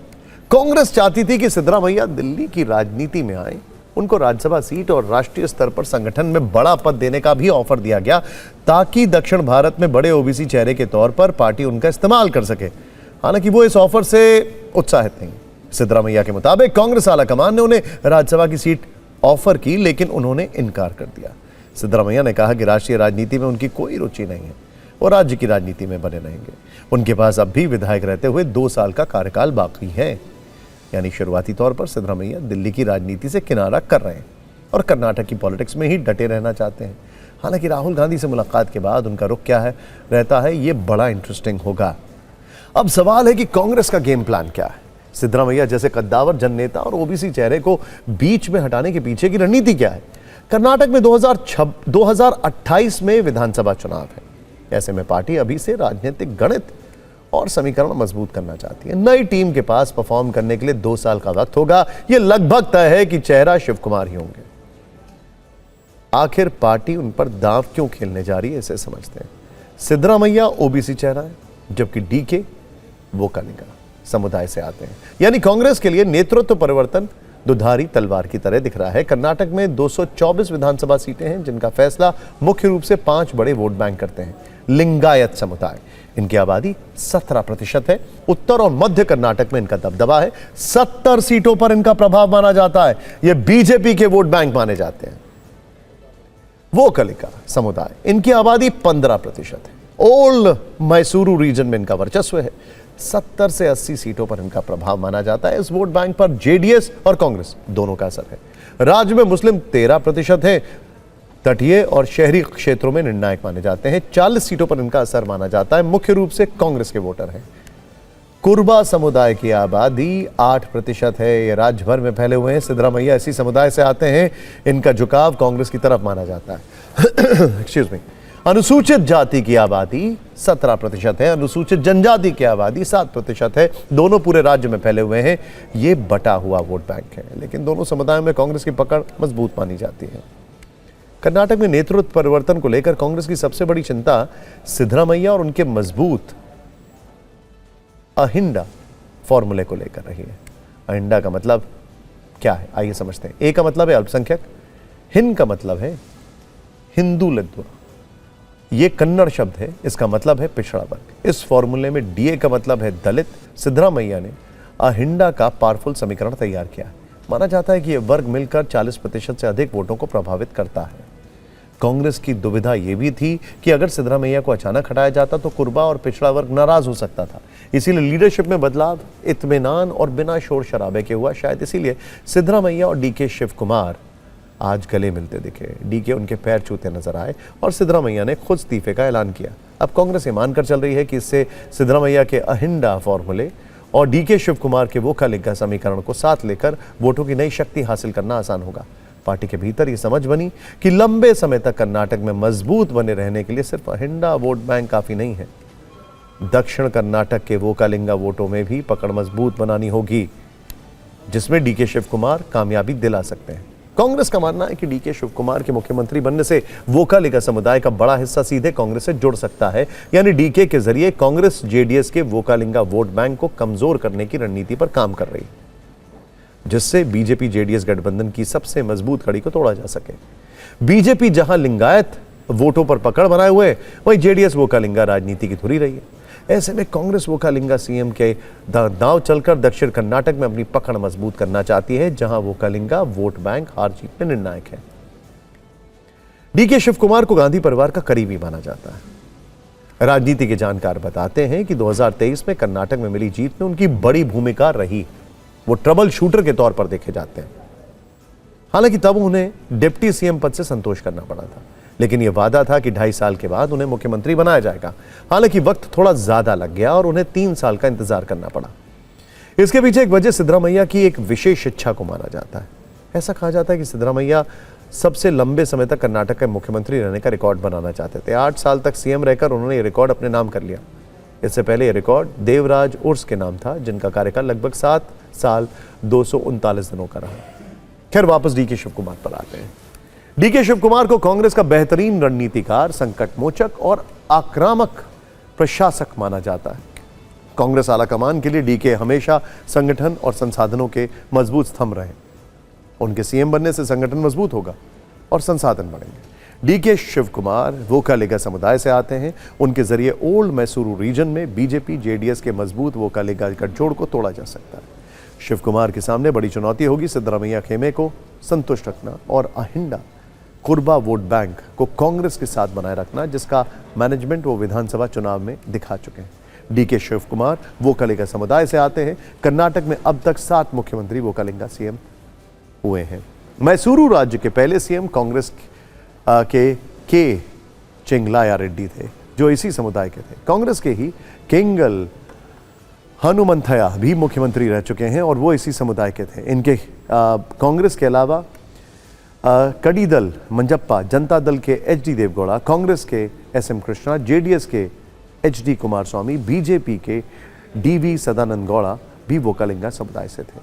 Speaker 1: कांग्रेस चाहती थी कि सिद्धरामैया दिल्ली की राजनीति में आए, उनको राज्यसभा सीट और राष्ट्रीय स्तर पर संगठन में बड़ा पद देने का भी ऑफर दिया गया, ताकि दक्षिण भारत में बड़े ओबीसी चेहरे के तौर पर पार्टी उनका इस्तेमाल कर सके। हालांकि वो इस ऑफर से उत्साहित नहीं। सिद्धरामैया के मुताबिक कांग्रेस आलाकमान ने उन्हें राज्यसभा की सीट ऑफर की, लेकिन उन्होंने इनकार कर दिया। सिद्धरामैया ने कहा कि राष्ट्रीय राजनीति में उनकी कोई रुचि नहीं है, वो राज्य की राजनीति में बने रहेंगे। उनके पास अब भी विधायक रहते हुए 2 साल का कार्यकाल बाकी है, यानी शुरुआती तौर पर सिद्धरामैया दिल्ली की राजनीति से किनारा कर रहे हैं और कर्नाटक की पॉलिटिक्स में ही डटे रहना चाहते हैं। हालांकि राहुल गांधी से मुलाकात के बाद उनका रुख क्या है रहता है, ये बड़ा इंटरेस्टिंग होगा। अब सवाल है कि कांग्रेस का गेम प्लान क्या है। सिद्धरामैया जैसे कद्दावर जननेता और ओबीसी चेहरे को बीच में हटाने के पीछे की रणनीति क्या है। कर्नाटक में 2028 में विधानसभा चुनाव है। ऐसे में पार्टी अभी से राजनीतिक गणित और समीकरण मजबूत करना चाहती है। नई टीम के पास परफॉर्म करने के लिए 2 साल का वक्त होगा। यह लगभग तय है कि चेहरा शिव कुमार ही होंगे। आखिर पार्टी उन पर दांव क्यों खेलने जा रही है, इसे समझते हैं। सिद्धरामैया ओबीसी चेहरा है, जबकि डीके वो कलिंगा समुदाय से आते हैं, यानी कांग्रेस के लिए नेतृत्व परिवर्तन दुधारी तलवार की तरह दिख रहा है। कर्नाटक में 224 विधानसभा सीटें हैं, जिनका फैसला मुख्य रूप से 5 बड़े वोट बैंक करते हैं। लिंगायत समुदाय, इनकी आबादी 17% है। उत्तर और मध्य कर्नाटक में इनका दबदबा है। 70 सीटों पर इनका प्रभाव माना जाता है। ये बीजेपी के वोट बैंक माने जाते हैं। वो कलिका समुदाय, इनकी आबादी 15% है। ओल्ड मैसूरू रीजन में इनका वर्चस्व है। 70 से 80 सीटों पर इनका प्रभाव माना जाता है। इस वोट बैंक पर जेडीएस और कांग्रेस दोनों का असर है। राज्य में मुस्लिम 13% है। तटीय और शहरी क्षेत्रों में निर्णायक माने जाते हैं। 40 सीटों पर इनका असर माना जाता है। मुख्य रूप से कांग्रेस के वोटर हैं। कुर्बा समुदाय की आबादी 8% है। ये राज्य भर में फैले हुए हैं। सिद्धरामैया इसी समुदाय से आते हैं। इनका झुकाव कांग्रेस की तरफ माना जाता है। Excuse me. अनुसूचित जाति की आबादी 17% है। अनुसूचित जनजाति की आबादी 7% है। दोनों पूरे राज्य में फैले हुए हैं। ये बटा हुआ वोट बैंक है, लेकिन दोनों समुदायों में कांग्रेस की पकड़ मजबूत मानी जाती है। कर्नाटक में नेतृत्व परिवर्तन को लेकर कांग्रेस की सबसे बड़ी चिंता सिद्धरामैया और उनके मजबूत अहिंदा फॉर्मूले को लेकर रही है। अहिंदा का मतलब क्या है, आइए समझते हैं। ए का मतलब है अल्पसंख्यक, हिंद का मतलब है हिंदुलित्व, ये कन्नड़ शब्द है, इसका मतलब है पिछड़ा वर्ग। इस फॉर्मूले में डीए का मतलब है दलित। सिद्धरामैया ने अहिंदा का पावरफुल समीकरण तैयार किया। माना जाता है कि यह वर्ग मिलकर 40% से अधिक वोटों को प्रभावित करता है। कांग्रेस की दुविधा यह भी थी कि अगर सिद्धरामैया को अचानक हटाया जाता तो कुर्बा और पिछड़ा वर्ग नाराज हो सकता था। इसीलिए लीडरशिप में बदलाव इत्मीनान और बिना शोर शराबे के हुआ। शायद इसीलिए सिद्धरामैया और डीके शिव कुमार आज गले मिलते दिखे। डीके उनके पैर छूते नजर आए और सिद्धरामैया ने खुद इस्तीफे का ऐलान किया। अब कांग्रेस ये मानकर चल रही है कि इससे सिद्धरामैया के अहिंदा फॉर्मूले और डीके शिव कुमार के वोकालिंगा समीकरण को साथ लेकर वोटों की नई शक्ति हासिल करना आसान होगा। पार्टी के भीतर ये समझ बनी कि लंबे समय तक कर्नाटक में मजबूत बने रहने के लिए सिर्फ अहिंदा वोट बैंक काफी नहीं है। दक्षिण कर्नाटक के वोकालिंगा वोटों में भी पकड़ मजबूत बनानी होगी, जिसमें डीके शिव कुमार कामयाबी दिला सकते हैं। कांग्रेस का मानना है कि डीके शिव कुमार के मुख्यमंत्री बनने से वोकालिंगा समुदाय का बड़ा हिस्सा सीधे कांग्रेस से जुड़ सकता है। यानी डीके के जरिए कांग्रेस जेडीएस के वोकालिंगा वोट बैंक को कमजोर करने की रणनीति पर काम कर रही है, जिससे बीजेपी जेडीएस गठबंधन की सबसे मजबूत कड़ी को तोड़ा जा सके। बीजेपी जहां लिंगायत वोटों पर पकड़ बनाए हुए, वहीं जेडीएस वोकालिंगा राजनीति की धुरी रही है। ऐसे में कांग्रेस वोकालिंगा सीएम के दांव चलकर दक्षिण कर्नाटक में अपनी पकड़ मजबूत करना चाहती है, जहां वोकालिंगा वोट बैंक हार जीत में निर्णायक है। डीके शिव कुमार को गांधी परिवार का करीबी माना जाता है। राजनीति के जानकार बताते हैं कि 2023 में कर्नाटक में मिली जीत में उनकी बड़ी भूमिका रही। वो ट्रबल शूटर के तौर पर देखे जाते हैं। हालांकि तब उन्हें डिप्टी सीएम पद से संतोष करना पड़ा था, लेकिन यह वादा था कि 2.5 साल के बाद उन्हें मुख्यमंत्री बनाया जाएगा। हालांकि वक्त थोड़ा ज्यादा लग गया और उन्हें 3 साल का इंतजार करना पड़ा। इसके पीछे एक वजह सिद्धरामैया की एक विशेष इच्छा को माना जाता है। ऐसा कहा जाता है कि सिद्धरामैया सबसे लंबे समय तक कर्नाटक के मुख्यमंत्री रहने का रिकॉर्ड बनाना चाहते थे। 8 साल तक सीएम रहकर उन्होंने ये रिकॉर्ड अपने नाम कर लिया। इससे पहले यह रिकॉर्ड देवराज उर्स के नाम था, जिनका कार्यकाल लगभग 7 साल 239 दिनों का रहा। खैर, वापस डीके शिव कुमार पर आते हैं। डीके शिव कुमार को कांग्रेस का बेहतरीन रणनीतिकार, संकट मोचक और आक्रामक प्रशासक माना जाता है। कांग्रेस आलाकमान के लिए डीके हमेशा संगठन और संसाधनों के मजबूत स्तंभ रहे। उनके सीएम बनने से संगठन मजबूत होगा और संसाधन बढ़ेंगे। डीके शिव कुमार वोकालिंगा समुदाय से आते हैं। उनके जरिए ओल्ड मैसूरू रीजन में बीजेपी जेडीएस के मजबूत वोकालिंगा गठजोड़ को तोड़ा जा सकता है। शिव कुमार के सामने बड़ी चुनौती होगी सिद्धरामैया खेमे को संतुष्ट रखना और अहिंदा कुर्बा वोट बैंक को कांग्रेस के साथ बनाए रखना, जिसका मैनेजमेंट वो विधानसभा चुनाव में दिखा चुके हैं। डीके शिव कुमार वोकालिंगा समुदाय से आते हैं। कर्नाटक में अब तक 7 मुख्यमंत्री वोकालिंगा सीएम हुए हैं। मैसूरू राज्य के पहले सीएम कांग्रेस के चिंगलाया रेड्डी थे, जो इसी समुदाय के थे। कांग्रेस के ही केंगल हनुमंथया भी मुख्यमंत्री रह चुके हैं और वो इसी समुदाय के थे। इनके कांग्रेस के अलावा कड़ीदल मंजप्पा, जनता दल के एचडी देवगौड़ा, कांग्रेस के एसएम कृष्णा, जेडीएस के एचडी कुमारस्वामी, बीजेपी के डीवी सदानंद गौड़ा भी वोकालिंगा समुदाय से थे।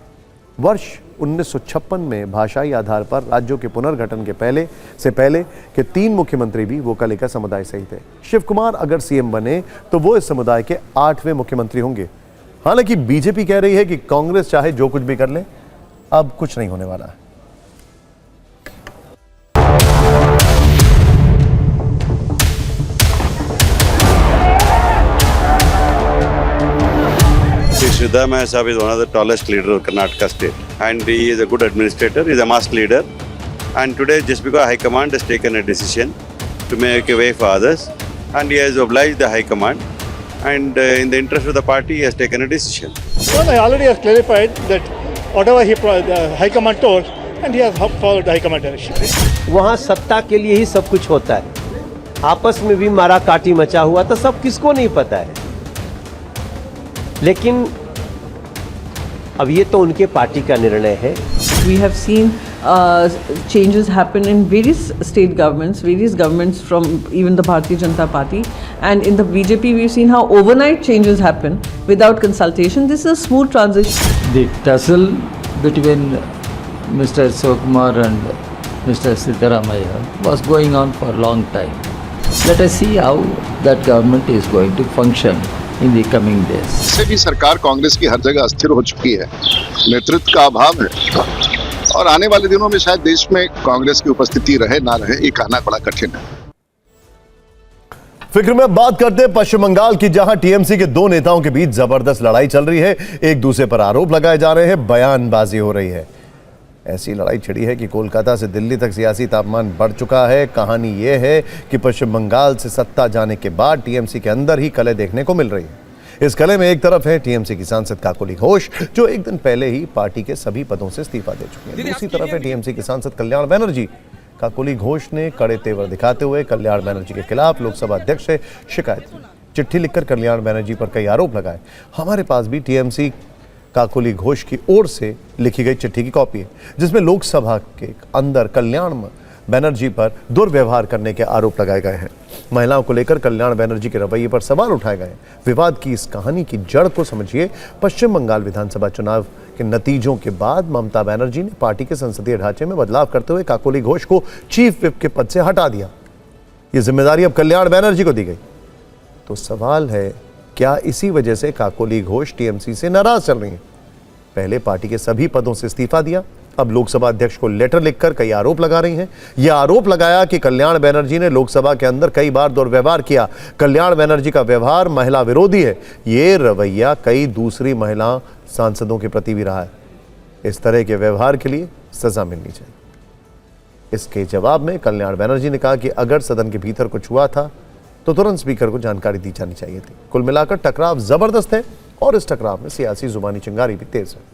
Speaker 1: वर्ष 1956 में भाषाई आधार पर राज्यों के पुनर्गठन के पहले के 3 मुख्यमंत्री भी वोकालिंगा समुदाय से ही थे। शिव कुमार अगर सीएम बने तो वो इस समुदाय के 8वें मुख्यमंत्री होंगे। हालांकि बीजेपी कह रही है कि कांग्रेस चाहे जो कुछ भी कर ले, अब कुछ नहीं होने वाला है।
Speaker 4: Siddhamaya Saab is one of the tallest leaders of Karnataka state, and he is a good administrator. He is a mass leader, and today just because High Command has taken a decision to make a way for others, and he has obliged the High Command, and in the interest of the party, he has taken a decision.
Speaker 5: Well, I already have clarified that whatever the High Command told, and he has followed the High Command direction.
Speaker 6: वहाँ सत्ता के लिए ही सब कुछ होता है। आपस में भी मारा काटी मचा हुआ तो सब किसको नहीं पता है, लेकिन अब ये तो उनके पार्टी का निर्णय है।
Speaker 7: We have seen changes happen in various state governments from even the Bharatiya Janata Party, and in the BJP we've seen how overnight changes happen without consultation. This is a smooth transition.
Speaker 8: The tussle between Mr. Shivakumar and Mr. Siddaramaiah was going on for a long time. Let us see how that government is going to function in the coming days.
Speaker 9: से भी सरकार कांग्रेस की हर जगह अस्थिर हो चुकी है, नेतृत्व का अभाव है और आने वाले दिनों में शायद देश में कांग्रेस की उपस्थिति रहे ना रहे, ये कहना बड़ा कठिन है।
Speaker 1: फिक्र में बात करते हैं पश्चिम बंगाल की, जहां टीएमसी के दो नेताओं के बीच जबरदस्त लड़ाई चल रही है। एक दूसरे पर आरोप लगाए जा रहे हैं, बयानबाजी हो रही है। ऐसी लड़ाई छिड़ी है कि कोलकाता से दिल्ली तक सियासी तापमान बढ़ चुका है। कहानी यह है कि पश्चिम बंगाल से सत्ता जाने के बाद टीएमसी के अंदर ही कलह देखने को मिल रही है। इस कलह में एक तरफ है टीएमसी की सांसद काकोली घोष, जो एक दिन पहले ही पार्टी के सभी पदों से इस्तीफा दे चुके हैं। दूसरी तरफ है टीएमसी की सांसद कल्याण बनर्जी। काकोली घोष ने कड़े तेवर दिखाते हुए कल्याण बनर्जी के खिलाफ लोकसभा अध्यक्ष से शिकायत की। चिट्ठी लिखकर कल्याण बनर्जी पर कई आरोप लगाए। हमारे पास भी टीएमसी काकोली घोष की ओर से लिखी गई चिट्ठी की कॉपी है, जिसमें लोकसभा के अंदर कल्याण बनर्जी पर दुर्व्यवहार करने के आरोप लगाए गए हैं। महिलाओं को लेकर कल्याण बनर्जी के रवैये पर सवाल उठाए गए। विवाद की इस कहानी की जड़ को समझिए। पश्चिम बंगाल विधानसभा चुनाव के नतीजों के बाद ममता बनर्जी ने पार्टी के संसदीय ढांचे में बदलाव करते हुए काकोली घोष को चीफ विप के पद से हटा दिया। ये जिम्मेदारी अब कल्याण बनर्जी को दी गई। तो सवाल है, क्या इसी वजह से काकोली घोष टीएमसी से नाराज चल रही हैं? पहले पार्टी के सभी पदों से इस्तीफा दिया, अब लोकसभा अध्यक्ष को लेटर लिखकर कई आरोप लगा रही हैं। यह आरोप लगाया कि कल्याण बनर्जी ने लोकसभा के अंदर कई बार दुर्व्यवहार किया। कल्याण बनर्जी का व्यवहार महिला विरोधी है। ये रवैया कई दूसरी महिला सांसदों के प्रति भी रहा है। इस तरह के व्यवहार के लिए सजा मिलनी चाहिए। इसके जवाब में कल्याण बनर्जी ने कहा कि अगर सदन के भीतर कुछ हुआ था तो तुरंत स्पीकर को जानकारी दी जानी चाहिए थी। कुल मिलाकर टकराव जबरदस्त है और इस टकराव में सियासी जुबानी चिंगारी भी तेज है।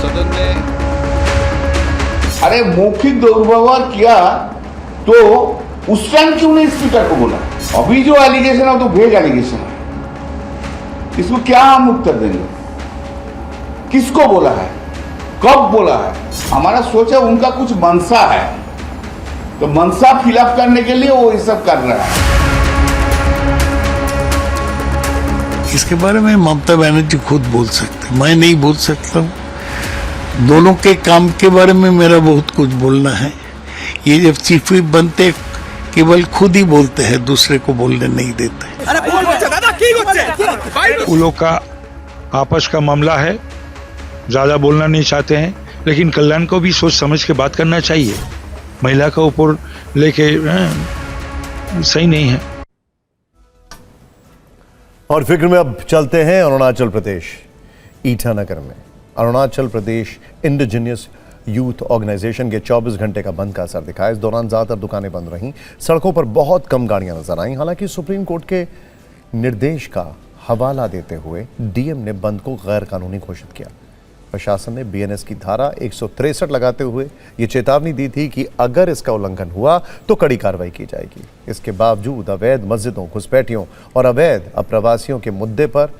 Speaker 3: सदन ने
Speaker 10: अरे मौखिक दुर्व्यवहार किया तो उस टाइम क्यों नहीं स्पीकर को बोला? अभी जो एलिगेशन है वो तो भेज एलिगेशन है। इसको क्या हम उत्तर देंगे? किसको बोला है, कब बोला है? हमारा सोच है उनका कुछ मनसा है, तो मनसा फिलअप करने के लिए वो ये सब कर रहा है।
Speaker 11: इसके बारे में ममता बनर्जी खुद बोल सकते, मैं नहीं बोल सकता हूँ। दोनों के काम के बारे में मेरा बहुत कुछ बोलना है। ये जब चीफ व्हिप बनते केवल खुद ही बोलते हैं, दूसरे को बोलने नहीं देते।
Speaker 12: उन लोग का आपस का मामला है, ज्यादा बोलना नहीं चाहते हैं, लेकिन कल्याण को भी सोच समझ के बात करना चाहिए। महिला का ऊपर लेके सही नहीं है।
Speaker 1: और फिक्र में अब चलते हैं अरुणाचल प्रदेश, ईटानगर में। Arunachal Pradesh indigenous youth organisation के 24 घंटे का बंद का असर दिखा। इस दौरान ज्यादातर दुकानें बंद रहीं, सड़कों पर बहुत कम गाड़ियां नजर आईं। हालांकि सुप्रीम कोर्ट के निर्देश का हवाला देते हुए डीएम ने बंद को गैर कानूनी घोषित किया। प्रशासन ने बीएनएस की धारा 163 लगाते हुए ये चेतावनी दी थी कि अगर इसका उल्लंघन हुआ तो कड़ी कार्रवाई की जाएगी। इसके बावजूद अवैध मस्जिदों, घुसपैठियों और अवैध अप्रवासियों के मुद्दे पर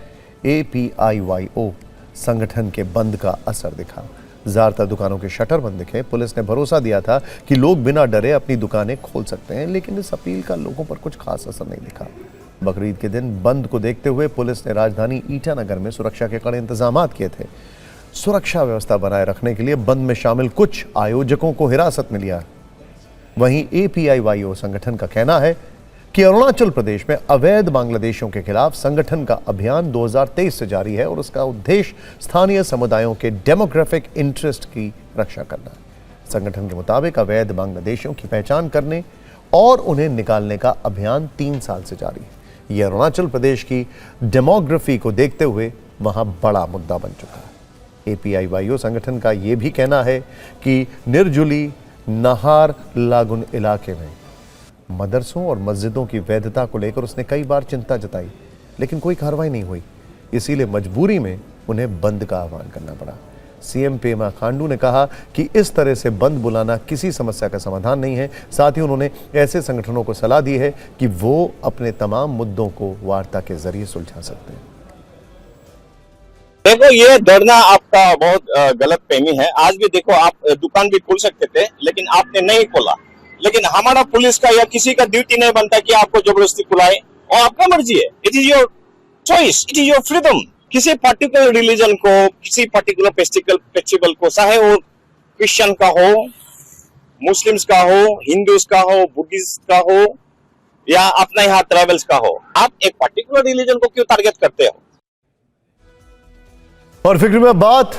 Speaker 1: APIYO संगठन के बंद का असर दिखा। ज्यादातर दुकानों के शटर बंद दिखे। पुलिस ने भरोसा दिया था कि लोग बिना डरे अपनी दुकानें खोल सकते हैं, लेकिन इस अपील का लोगों पर कुछ खास असर नहीं दिखा। बकरीद के दिन बंद को देखते हुए पुलिस ने राजधानी ईटानगर में सुरक्षा के कड़े इंतजाम किए थे। सुरक्षा व्यवस्था बनाए रखने के लिए बंद में शामिल कुछ आयोजकों को हिरासत में लिया। वहीं APIYO संगठन का कहना है कि अरुणाचल प्रदेश में अवैध बांग्लादेशियों के खिलाफ संगठन का अभियान 2023 से जारी है और उसका उद्देश्य स्थानीय समुदायों के डेमोग्राफिक इंटरेस्ट की रक्षा करना है। संगठन के मुताबिक अवैध बांग्लादेशियों की पहचान करने और उन्हें निकालने का अभियान 3 साल से जारी है। यह अरुणाचल प्रदेश की डेमोग्राफी को देखते हुए वहां बड़ा मुद्दा बन चुका है। APIYO संगठन का यह भी कहना है कि निर्जुली नहार लागुन इलाके में मदरसों और मस्जिदों की वैधता को लेकर उसने कई बार चिंता जताई, लेकिन कोई कार्रवाई नहीं हुई। इसीलिए मजबूरी में उन्हें बंद का आह्वान करना पड़ा। सीएम पेमा खांडू ने कहा कि इस तरह से बंद बुलाना किसी समस्या का समाधान नहीं है। साथ ही उन्होंने ऐसे संगठनों को सलाह दी है कि वो अपने तमाम मुद्दों को वार्ता के जरिए सुलझा सकते हैं।
Speaker 13: देखो, ये डरना आपका बहुत गलत फहमी है। आज भी देखो, आप दुकान भी खोल सकते थे, लेकिन आपने नहीं खोला। लेकिन हमारा पुलिस का या किसी का ड्यूटी नहीं बनता कि आपको जबरदस्ती खुलाए, और आपका मर्जी है। It is your choice, it is your freedom. किसी पर्टिकुलर रिलीजन को, किसी पर्टिकुलर फेस्टिवल को, चाहे वो क्रिश्चियन का हो, मुस्लिम्स का हो, हिंदूज का हो, बुद्धिस्ट का हो, या अपना यहाँ ट्रेवल्स का हो, आप एक पर्टिकुलर रिलीजन को क्यों टारगेट करते हो?
Speaker 1: और फिक्र में बात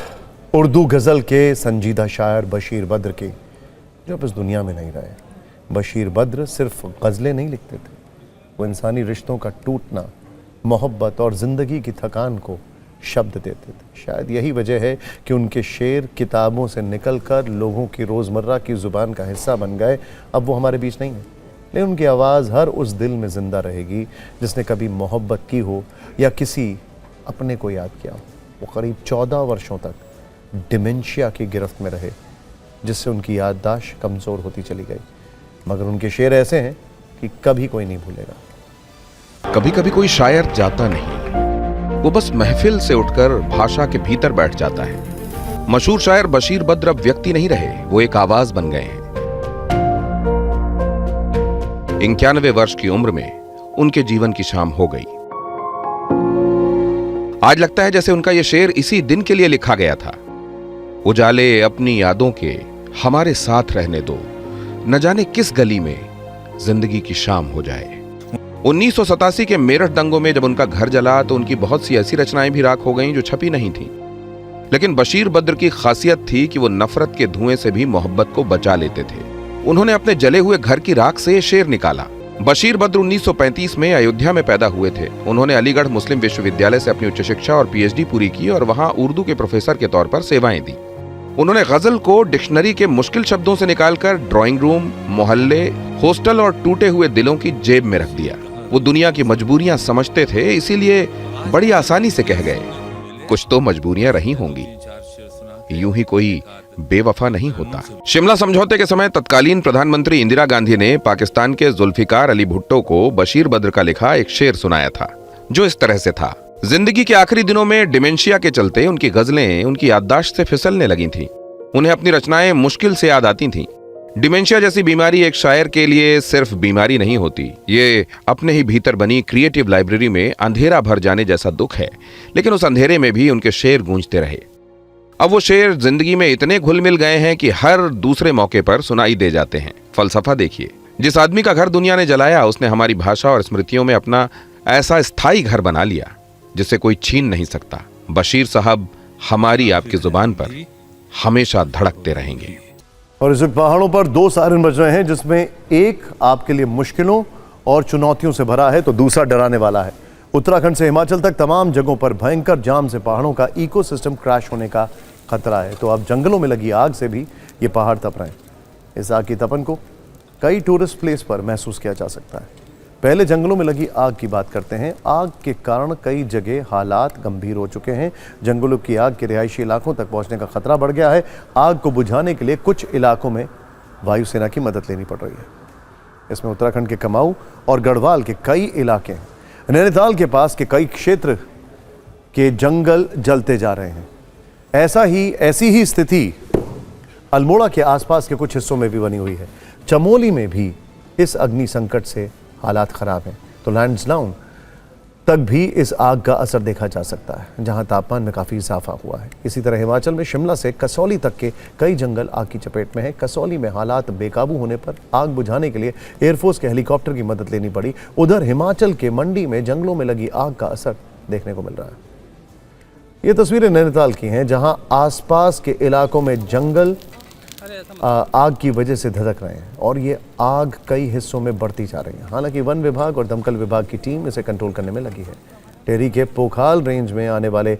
Speaker 1: उर्दू गजल के संजीदा शायर बशीर बद्र की, जो अब इस दुनिया में नहीं रहे। बशीर बद्र सिर्फ गजलें नहीं लिखते थे, वो इंसानी रिश्तों का टूटना, मोहब्बत और जिंदगी की थकान को शब्द देते थे। शायद यही वजह है कि उनके शेर किताबों से निकलकर लोगों की रोज़मर्रा की ज़ुबान का हिस्सा बन गए। अब वो हमारे बीच नहीं है, लेकिन उनकी आवाज़ हर उस दिल में ज़िंदा रहेगी जिसने कभी मोहब्बत की हो या किसी अपने को याद किया हो। वो करीब 14 वर्षों तक डिमेंशिया की गिरफ्त में रहे, जिससे उनकी याददाश्त कमज़ोर होती चली गई। मगर उनके शेर ऐसे हैं कि कभी कोई नहीं भूलेगा।
Speaker 14: कभी कभी कोई शायर जाता नहीं, वो बस महफिल से उठकर भाषा के भीतर बैठ जाता है। मशहूर शायर बशीर बद्र अब व्यक्ति नहीं रहे, वो एक आवाज बन गए हैं। 91 वर्ष की उम्र में उनके जीवन की शाम हो गई। आज लगता है जैसे उनका यह शेर इसी दिन के लिए लिखा गया था। उजाले अपनी यादों के हमारे साथ रहने दो, न जाने किस गली में जिंदगी की शाम हो जाए। 1987 के मेरठ दंगों में जब उनका घर जला तो उनकी बहुत सी ऐसी रचनाएं भी राख हो गईं जो छपी नहीं थीं। लेकिन बशीर बद्र की खासियत थी कि वो नफरत के धुएं से भी मोहब्बत को बचा लेते थे। उन्होंने अपने जले हुए घर की राख से शेर निकाला। बशीर बद्र 1935 में अयोध्या में पैदा हुए थे। उन्होंने अलीगढ़ मुस्लिम विश्वविद्यालय से अपनी उच्च शिक्षा और पीएचडी पूरी की और वहां उर्दू के प्रोफेसर के तौर पर सेवाएं दी। उन्होंने गजल को डिक्शनरी के मुश्किल शब्दों से निकालकर ड्राइंग रूम, मोहल्ले, हॉस्टल और टूटे हुए दिलों की जेब में रख दिया। वो दुनिया की मजबूरियां समझते थे, इसीलिए बड़ी आसानी से कह गए, कुछ तो मजबूरियां रही होंगी, यूं ही कोई बेवफा नहीं होता। शिमला समझौते के समय तत्कालीन प्रधानमंत्री इंदिरा गांधी ने पाकिस्तान के जुल्फिकार अली भुट्टो को बशीर बद्र का लिखा एक शेर सुनाया था, जो इस तरह से था। जिंदगी के आखिरी दिनों में डिमेंशिया के चलते उनकी गजलें उनकी याददाश्त से फिसलने लगी थीं। उन्हें अपनी रचनाएं मुश्किल से याद आती थीं। डिमेंशिया जैसी बीमारी एक शायर के लिए सिर्फ बीमारी नहीं होती, ये अपने ही भीतर बनी क्रिएटिव लाइब्रेरी में अंधेरा भर जाने जैसा दुख है। लेकिन उस अंधेरे में भी उनके शेर गूंजते रहे। अब वो शेर जिंदगी में इतने घुल मिल गए हैं कि हर दूसरे मौके पर सुनाई दे जाते हैं। फलसफा देखिए, जिस आदमी का घर दुनिया ने जलाया, उसने हमारी भाषा और स्मृतियों में अपना ऐसा स्थायी घर बना लिया जिसे कोई छीन नहीं सकता। बशीर साहब हमारी आपकी जुबान पर हमेशा धड़कते रहेंगे।
Speaker 1: और इस वक्त पहाड़ों पर 2 सायरन बज रहे हैं, जिसमें एक आपके लिए मुश्किलों और चुनौतियों से भरा है तो दूसरा डराने वाला है। उत्तराखंड से हिमाचल तक तमाम जगहों पर भयंकर जाम से पहाड़ों का इकोसिस्टम क्रैश होने का खतरा है। तो अब जंगलों में लगी आग से भी ये पहाड़ तप रहे हैं। इस आग की तपन को कई टूरिस्ट प्लेस पर महसूस किया जा सकता है। पहले जंगलों में लगी आग की बात करते हैं। आग के कारण कई जगह हालात गंभीर हो चुके हैं। जंगलों की आग के रिहायशी इलाकों तक पहुंचने का खतरा बढ़ गया है। आग को बुझाने के लिए कुछ इलाकों में वायुसेना की मदद लेनी पड़ रही है। इसमें उत्तराखंड के कुमाऊं और गढ़वाल के कई इलाके हैं। नैनीताल के पास के कई क्षेत्र के जंगल जलते जा रहे हैं। ऐसी ही स्थिति अल्मोड़ा के आसपास के कुछ हिस्सों में भी बनी हुई है। चमोली में भी इस अग्नि संकट से हालात खराब हैं। तो लैंसडाउन तक भी इस आग का असर देखा जा सकता है, जहां तापमान में काफ़ी इजाफा हुआ है। इसी तरह हिमाचल में शिमला से कसौली तक के कई जंगल आग की चपेट में है। कसौली में हालात बेकाबू होने पर आग बुझाने के लिए एयरफोर्स के हेलीकॉप्टर की मदद लेनी पड़ी। उधर हिमाचल के मंडी में जंगलों में लगी आग का असर देखने को मिल रहा है। ये तस्वीरें नैनीताल की हैं, जहां आसपास के इलाकों में जंगल आग की वजह से धधक रहे हैं और ये आग कई हिस्सों में बढ़ती जा रही है। हालांकि वन विभाग और दमकल विभाग की टीम इसे कंट्रोल करने में लगी है। टेहरी के पोखाल रेंज में आने वाले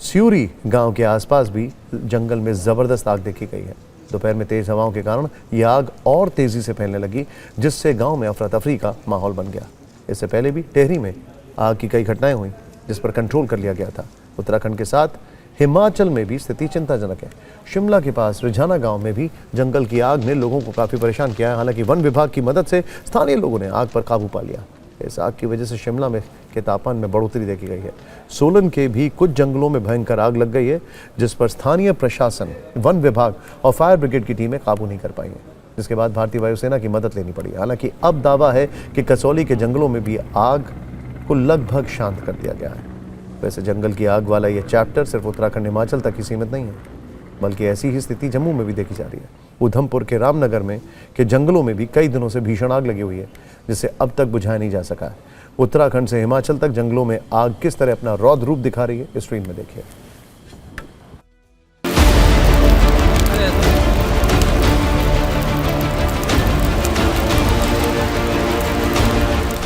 Speaker 1: स्यूरी गांव के आसपास भी जंगल में ज़बरदस्त आग देखी गई है। दोपहर में तेज़ हवाओं के कारण यह आग और तेज़ी से फैलने लगी, जिससे गाँव में अफरा तफरी का माहौल बन गया। इससे पहले भी टेहरी में आग की कई घटनाएँ हुई, जिस पर कंट्रोल कर लिया गया था। उत्तराखंड के साथ हिमाचल में भी स्थिति चिंताजनक है। शिमला के पास रिझाना गांव में भी जंगल की आग ने लोगों को काफ़ी परेशान किया है। हालांकि वन विभाग की मदद से स्थानीय लोगों ने आग पर काबू पा लिया। इस आग की वजह से शिमला में के तापमान में बढ़ोतरी देखी गई है। सोलन के भी कुछ जंगलों में भयंकर आग लग गई है, जिस पर स्थानीय प्रशासन, वन विभाग और फायर ब्रिगेड की टीमें काबू नहीं कर पाई हैं, जिसके बाद भारतीय वायुसेना की मदद लेनी पड़ी। हालांकि अब दावा है कि कसौली के जंगलों में भी आग को लगभग शांत कर दिया गया है। वैसे जंगल की आग वाला यह चैप्टर सिर्फ उत्तराखंड हिमाचल तक ही सीमित नहीं है, बल्कि ऐसी ही स्थिति जम्मू में भी देखी जा रही है। उधमपुर के रामनगर में के जंगलों में भी कई दिनों से भीषण आग लगी हुई है। जिसे अब तक बुझाया नहीं जा सका है। उत्तराखंड से हिमाचल तक जंगलों में आग किस तरह अपना रौद्र रूप दिखा रही है, इस स्क्रीन में देखिए।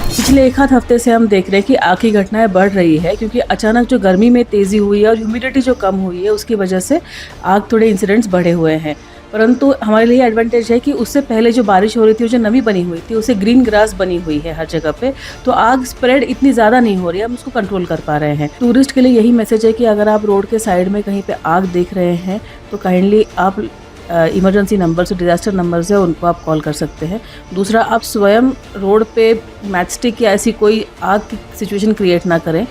Speaker 15: पिछले एक आध हफ्ते से हम देख रहे हैं कि आग की घटनाएं बढ़ रही है, क्योंकि अचानक जो गर्मी में तेज़ी हुई है और ह्यूमिडिटी जो कम हुई है उसकी वजह से आग थोड़े इंसिडेंट्स बढ़े हुए हैं। परंतु हमारे लिए एडवांटेज है कि उससे पहले जो बारिश हो रही थी, जो नमी बनी हुई थी, उससे ग्रीन ग्रास बनी हुई है हर जगह पे, तो आग स्प्रेड इतनी ज़्यादा नहीं हो रही है, हम उसको कंट्रोल कर पा रहे हैं। टूरिस्ट के लिए यही मैसेज है कि अगर आप रोड के साइड में कहीं पे आग देख रहे हैं तो काइंडली आप इमरजेंसी नंबर से, डिजास्टर नंबर से उनको आप कॉल कर सकते हैं। दूसरा, आप स्वयं रोड पे मैच स्टिक या ऐसी कोई आग की सिचुएशन क्रिएट ना करें।